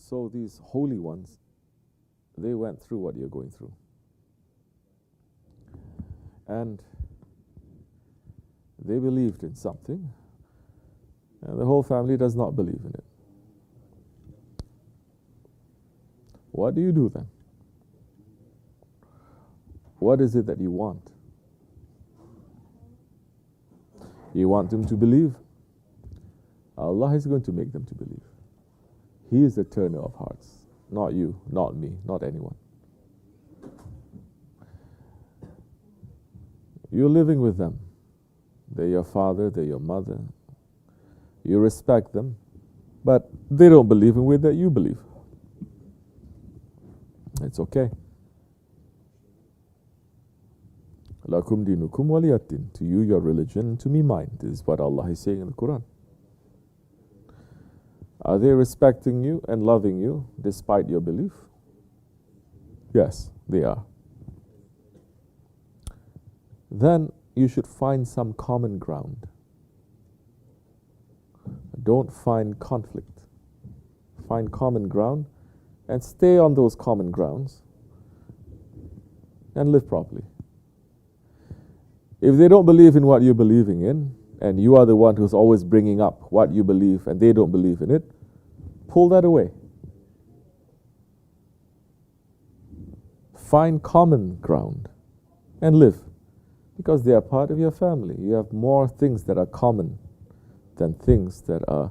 So these holy ones, they went through what you're going through. And they believed in something, and the whole family does not believe in it. What do you do then? What is it that you want? You want them to believe? Allah is going to make them to believe. He is the turner of hearts, not you, not me, not anyone. You're living with them. They're your father, they're your mother. You respect them, but they don't believe in the way that you believe. It's okay. Lakum dinukum waliyatin. To you your religion, to me mine. This is what Allah is saying in the Quran. Are they respecting you and loving you despite your belief? Yes, they are. Then you should find some common ground. Don't find conflict. Find common ground and stay on those common grounds and live properly. If they don't believe in what you're believing in, and you are the one who's always bringing up what you believe and they don't believe in it, pull that away. Find common ground and live, because they are part of your family. You have more things that are common than things that are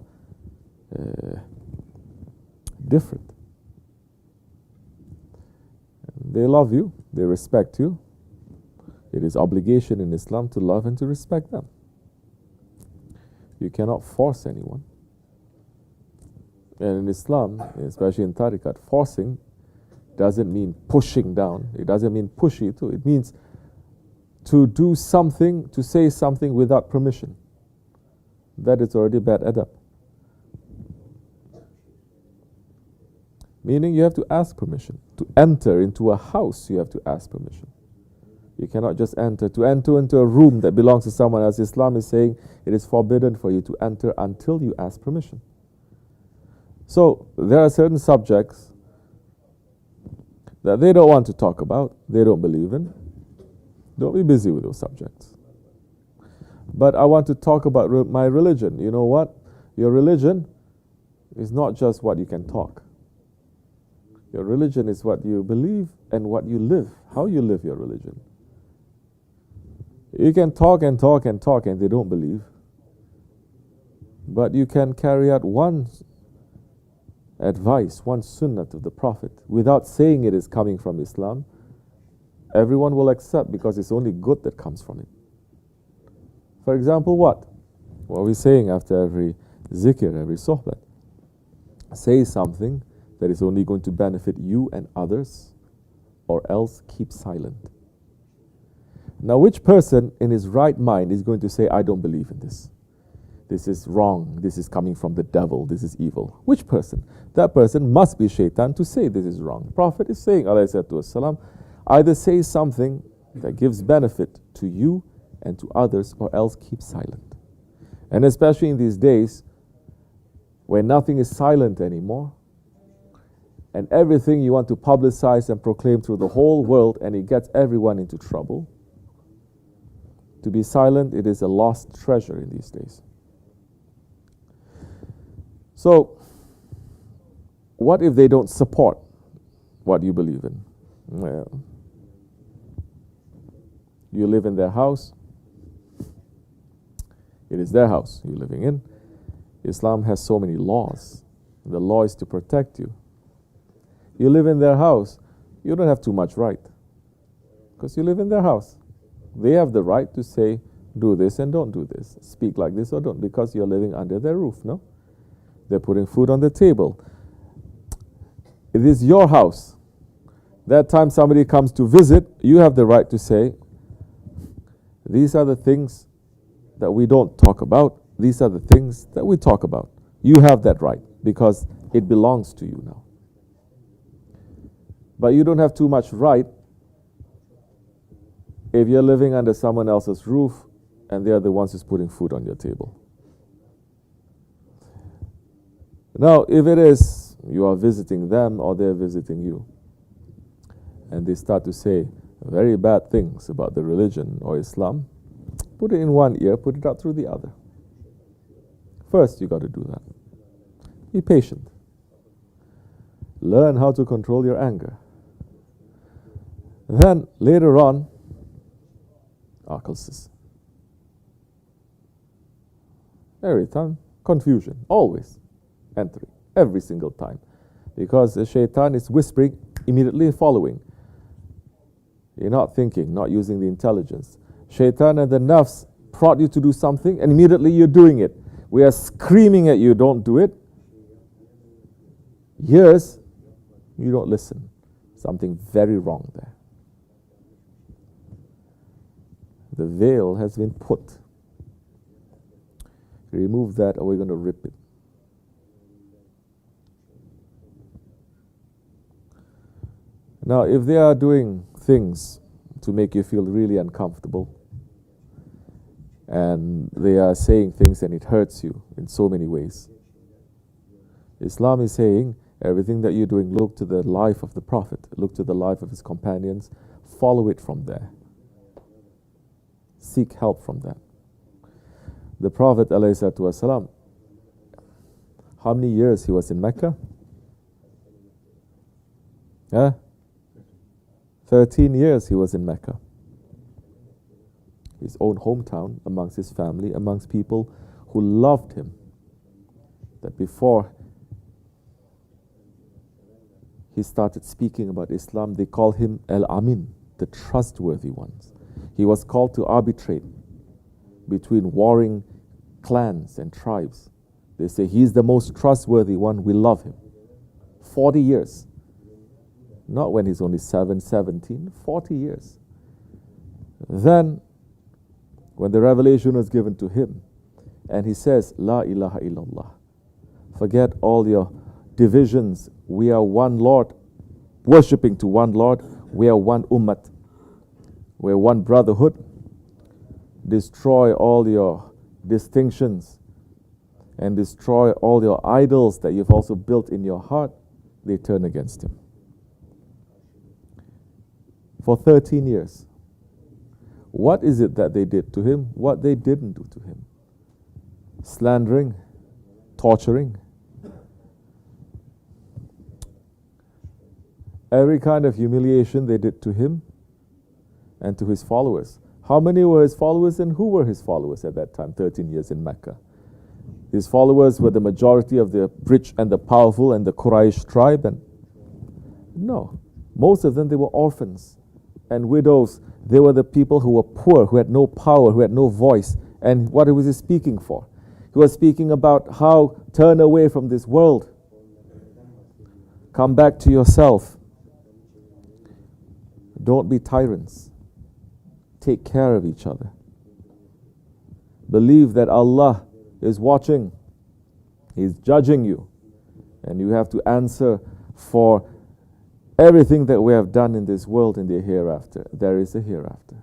different. They love you, they respect you. It is obligation in Islam to love and to respect them. You cannot force anyone. And in Islam, especially in Tariqat, forcing doesn't mean pushing down. It doesn't mean pushy too. It means to do something, to say something without permission. That is already bad adab. Meaning you have to ask permission. To enter into a house, you have to ask permission. You cannot just enter. To enter into a room that belongs to someone else, Islam is saying it is forbidden for you to enter until you ask permission. So there are certain subjects that they don't want to talk about, they don't believe in. Don't be busy with those subjects. But I want to talk about my religion. You know what? Your religion is not just what you can talk. Your religion is what you believe and what you live, how you live your religion. You can talk and talk and talk and they don't believe. But you can carry out one advice, one sunnah of the Prophet without saying it is coming from Islam. Everyone will accept because it's only good that comes from it. For example, what? What are we saying after every zikr, every sohbet? Say something that is only going to benefit you and others, or else keep silent. Now, which person in his right mind is going to say, I don't believe in this? This is wrong. This is coming from the devil. This is evil. Which person? That person must be shaitan to say this is wrong. The Prophet is saying, alayhi salatu wasalam, either say something that gives benefit to you and to others, or else keep silent. And especially in these days, where nothing is silent anymore, and everything you want to publicize and proclaim through the whole world, and it gets everyone into trouble. To be silent, it is a lost treasure in these days. So, what if they don't support what you believe in? Well, you live in their house. It is their house you're living in. Islam has so many laws. The law is to protect you. You live in their house. You don't have too much right, because you live in their house. They have the right to say, do this and don't do this. Speak like this or don't, because you're living under their roof, no? They're putting food on the table. It is your house. That time somebody comes to visit, you have the right to say, these are the things that we don't talk about. These are the things that we talk about. You have that right, because it belongs to you now. But you don't have too much right if you're living under someone else's roof and they're the ones who's putting food on your table. Now, if it is you are visiting them or they're visiting you. And they start to say very bad things about the religion or Islam. Put it in one ear, put it out through the other. First, you got to do that. Be patient. Learn how to control your anger. Then, later on, akılsız. Every time, confusion, always entering, every single time. Because the shaitan is whispering, immediately following. You're not thinking, not using the intelligence. Shaitan and the nafs prod you to do something, and immediately you're doing it. We are screaming at you, don't do it. Years, you don't listen. Something very wrong there. The veil has been put. Remove that or we're going to rip it. Now, if they are doing things to make you feel really uncomfortable, and they are saying things and it hurts you in so many ways, Islam is saying, everything that you're doing, look to the life of the Prophet, look to the life of his companions, follow it from there. Seek help from that. The Prophet ﷺ, how many years he was in Mecca? 13 years he was in Mecca. His own hometown, amongst his family, amongst people who loved him. That before he started speaking about Islam, they call him Al-Amin, the trustworthy ones. He was called to arbitrate between warring clans and tribes. They say he's the most trustworthy one, we love him. 40 years. Not when he's only 17, 40 years. Then, when the revelation was given to him, and he says, La ilaha illallah, forget all your divisions, we are one Lord, worshipping to one Lord, we are one ummat, we are one brotherhood, destroy all your distinctions, and destroy all your idols that you've also built in your heart. They turn against him. For 13 years. What is it that they did to him? What they didn't do to him? Slandering, torturing. Every kind of humiliation they did to him and to his followers. How many were his followers and who were his followers at that time, 13 years in Mecca? His followers were the majority of the rich and the powerful and the Quraysh tribe. And no, most of them, they were orphans and widows. They were the people who were poor, who had no power, who had no voice. And what was he speaking for? He was speaking about how turn away from this world. Come back to yourself. Don't be tyrants. Take care of each other. Believe that Allah is watching. He's judging you. And you have to answer for everything that we have done in this world in the hereafter. There is a hereafter.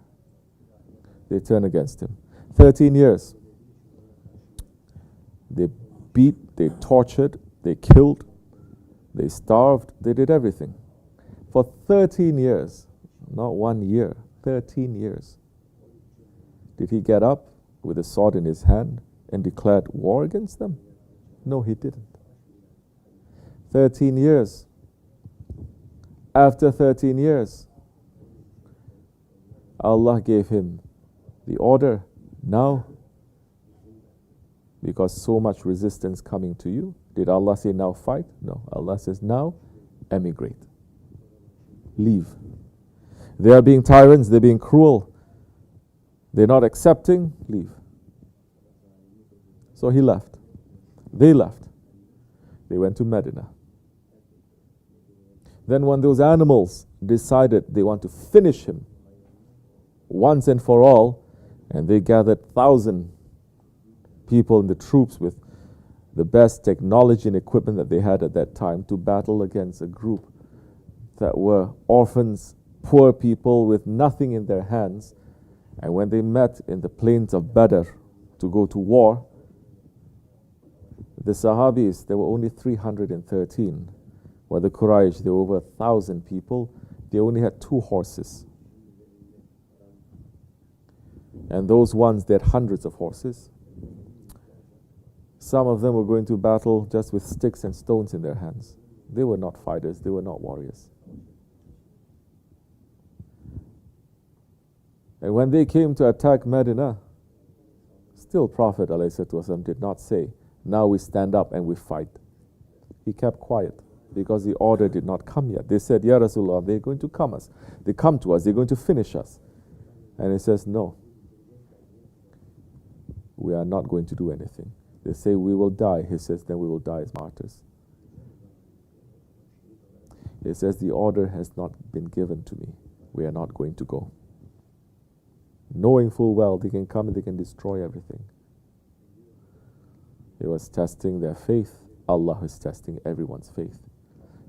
They turn against him. 13 years. They beat, they tortured, they killed, they starved, they did everything. For 13 years, not 1 year, 13 years. Did he get up with a sword in his hand and declared war against them? No, he didn't. 13 years. After 13 years, Allah gave him the order, now, because so much resistance coming to you. Did Allah say now fight? No. Allah says now emigrate. Leave. They are being tyrants, they're being cruel. They're not accepting, leave. So he left. They left. They went to Medina. Then when those animals decided they want to finish him once and for all, and they gathered 1,000 people in the troops with the best technology and equipment that they had at that time to battle against a group that were orphans, poor people with nothing in their hands. And when they met in the plains of Badr to go to war, The Sahabis, there were only 313. While the Quraysh, there were over 1,000 people. They only had 2 horses. And those ones, they had hundreds of horses. Some of them were going to battle just with sticks and stones in their hands. They were not fighters, they were not warriors. And when they came to attack Medina, still Prophet ﷺ did not say, now we stand up and we fight. He kept quiet because the order did not come yet. They said, Ya Rasulullah, they're going to come us. They come to us, they're going to finish us. And he says, no. We are not going to do anything. They say, we will die. He says, then we will die as martyrs. He says, the order has not been given to me. We are not going to go. Knowing full well they can come and they can destroy everything. He was testing their faith. Allah is testing everyone's faith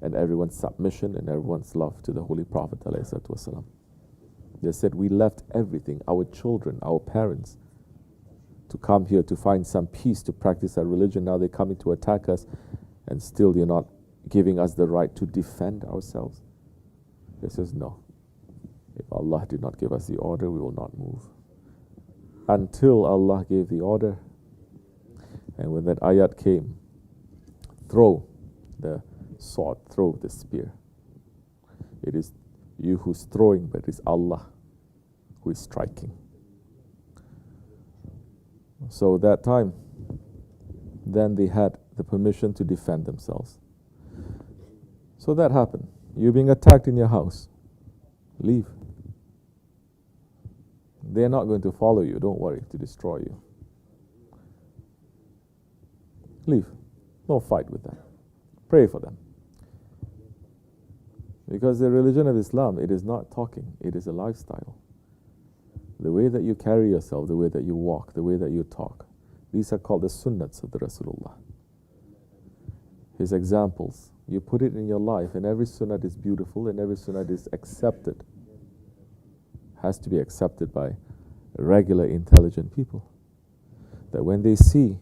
and everyone's submission and everyone's love to the Holy Prophet ﷺ. They said, we left everything, our children, our parents, to come here to find some peace, to practice our religion. Now they're coming to attack us, and still you're not giving us the right to defend ourselves. He says, no. If Allah did not give us the order, we will not move. Until Allah gave the order. And when that ayat came, throw the sword, throw the spear. It is you who's throwing, but it is Allah who is striking. So that time, then they had the permission to defend themselves. So that happened. You're being attacked in your house. Leave. They're not going to follow you, don't worry, to destroy you. Leave. Don't fight with them. Pray for them. Because the religion of Islam, it is not talking, it is a lifestyle. The way that you carry yourself, the way that you walk, the way that you talk, these are called the sunnats of the Rasulullah. His examples. You put it in your life, and every sunnat is beautiful, and every sunnat is accepted. Has to be accepted by regular, intelligent people. That when they see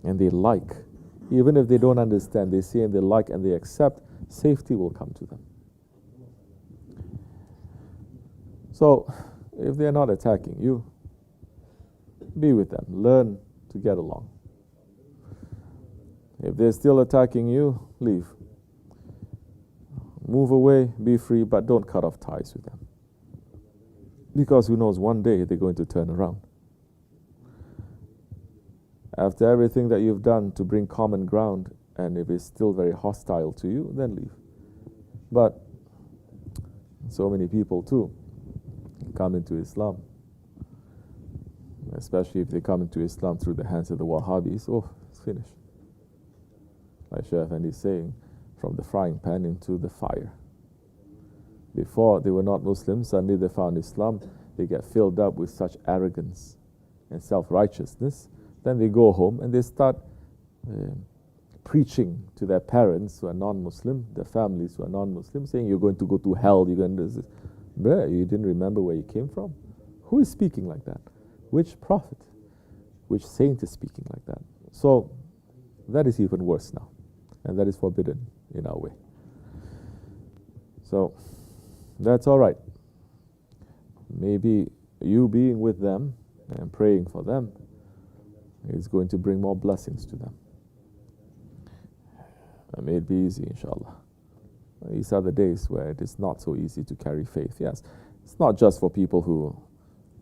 and they like, even if they don't understand, they see and they like and they accept, safety will come to them. So, if they're not attacking you, be with them. Learn to get along. If they're still attacking you, leave. Move away, be free, but don't cut off ties with them. Because who knows, one day they're going to turn around. After everything that you've done to bring common ground, and if it's still very hostile to you, then leave. But so many people too come into Islam, especially if they come into Islam through the hands of the Wahhabis. Oh, it's finished. Like Shaykh Effendi is saying, from the frying pan into the fire. Before they were not Muslims, suddenly they found Islam. They get filled up with such arrogance and self-righteousness. Then they go home and they start preaching to their parents who are non-Muslim, their families who are non-Muslim, saying, you're going to go to hell, you're going to do this. Bruh, you didn't remember where you came from? Who is speaking like that? Which prophet? Which saint is speaking like that? So, that is even worse now. And that is forbidden in our way. So, that's all right. Maybe you being with them and praying for them is going to bring more blessings to them. May it be easy, inshallah. These are the days where it is not so easy to carry faith. Yes, it's not just for people who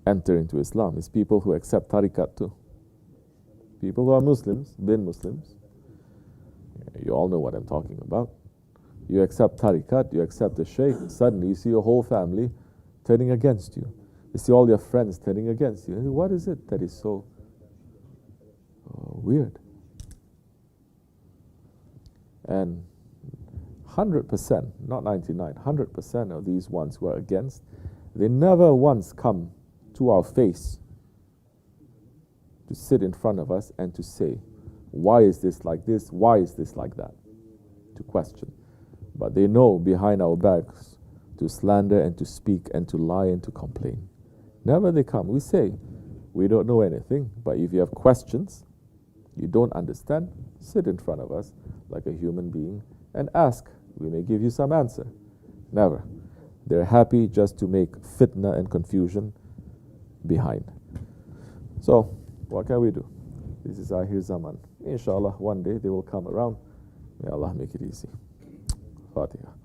enter into Islam. It's people who accept tariqat too. People who are Muslims, been Muslims. You all know what I'm talking about. You accept tariqat, you accept the shaykh, suddenly you see your whole family turning against you. You see all your friends turning against you. What is it that is so weird? And 100%, not 99, 100% of these ones who are against, they never once come to our face to sit in front of us and to say, why is this like this? Why is this like that? To question. But they know behind our backs to slander and to speak and to lie and to complain. Never they come. We say, we don't know anything, but if you have questions, You don't understand? Sit in front of us like a human being and ask. We may give you some answer. Never. They're happy just to make fitna and confusion behind. So, what can we do? This is Akhir Zaman. Inshallah, one day they will come around. May Allah make it easy. Fatiha.